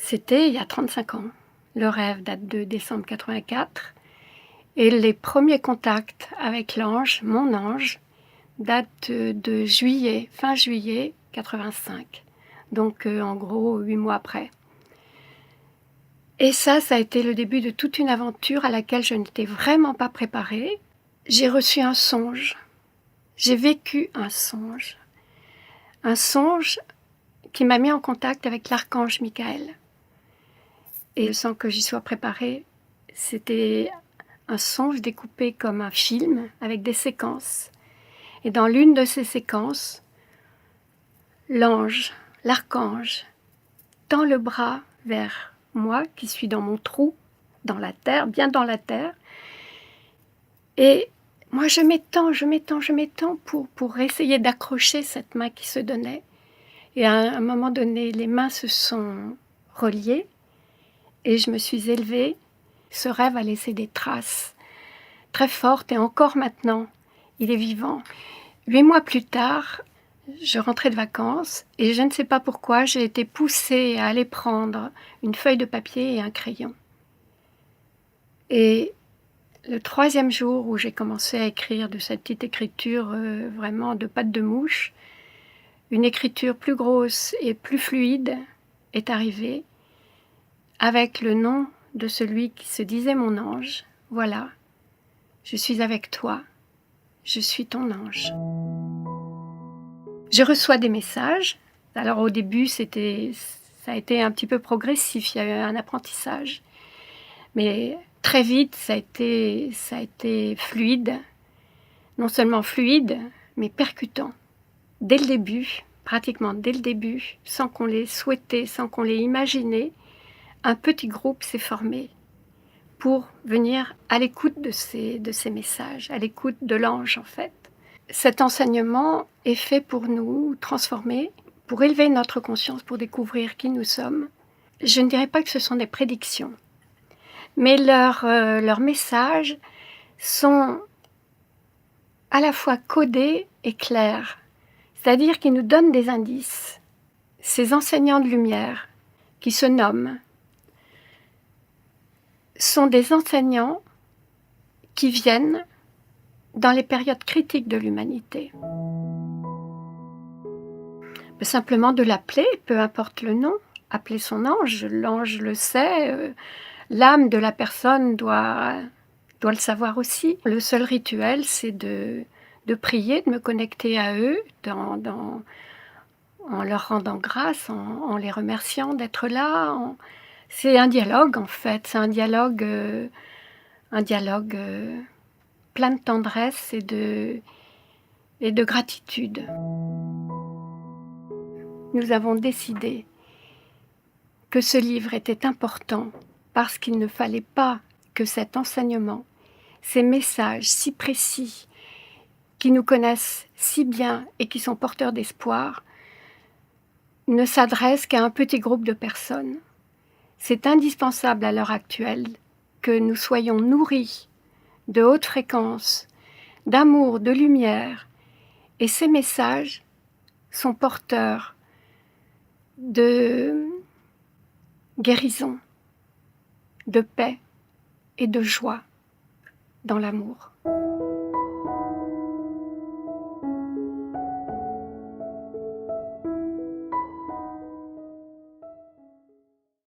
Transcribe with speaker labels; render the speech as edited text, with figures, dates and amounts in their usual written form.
Speaker 1: C'était il y a 35 ans. Le rêve date de décembre 84 et les premiers contacts avec l'ange, mon ange, datent de juillet, fin juillet 85. Donc en gros 8 mois après. Et ça a été le début de toute une aventure à laquelle je n'étais vraiment pas préparée. J'ai reçu un songe. J'ai vécu un songe. Un songe qui m'a mis en contact avec l'archange Michael. Et sans que j'y sois préparée, c'était un songe découpé comme un film avec des séquences. Et dans l'une de ces séquences, l'ange, l'archange, tend le bras vers moi qui suis dans mon trou, dans la terre, bien dans la terre. Et moi je m'étends pour essayer d'accrocher cette main qui se donnait. Et à un moment donné, les mains se sont reliées et je me suis élevée. Ce rêve a laissé des traces très fortes et encore maintenant, il est vivant. 8 mois plus tard, je rentrais de vacances et je ne sais pas pourquoi, j'ai été poussée à aller prendre une feuille de papier et un crayon. Et le 3e jour où j'ai commencé à écrire de cette petite écriture vraiment de patte de mouche, une écriture plus grosse et plus fluide est arrivée avec le nom de celui qui se disait mon ange. Voilà, je suis avec toi, je suis ton ange. Je reçois des messages. Alors au début, ça a été un petit peu progressif, il y a eu un apprentissage. Mais très vite, ça a été fluide. Non seulement fluide, mais percutant. Dès le début, pratiquement dès le début, sans qu'on l'ait souhaité, sans qu'on l'ait imaginé, un petit groupe s'est formé pour venir à l'écoute de ces messages, à l'écoute de l'ange en fait. Cet enseignement est fait pour nous transformer, pour élever notre conscience, pour découvrir qui nous sommes. Je ne dirais pas que ce sont des prédictions, mais leurs messages sont à la fois codés et clairs, c'est-à-dire qu'ils nous donnent des indices. Ces enseignants de lumière, qui se nomment, sont des enseignants qui viennent dans les périodes critiques de l'humanité. Simplement de l'appeler, peu importe le nom, appeler son ange, l'ange le sait, l'âme de la personne doit le savoir aussi. Le seul rituel, c'est de prier, de me connecter à eux, en leur rendant grâce, en les remerciant d'être là. C'est un dialogue en fait, c'est un dialogue plein de tendresse et de gratitude. Nous avons décidé que ce livre était important parce qu'il ne fallait pas que cet enseignement, ces messages si précis, qui nous connaissent si bien et qui sont porteurs d'espoir, ne s'adressent qu'à un petit groupe de personnes. C'est indispensable à l'heure actuelle que nous soyons nourris de haute fréquence, d'amour, de lumière, et ces messages sont porteurs de guérison, de paix et de joie dans l'amour.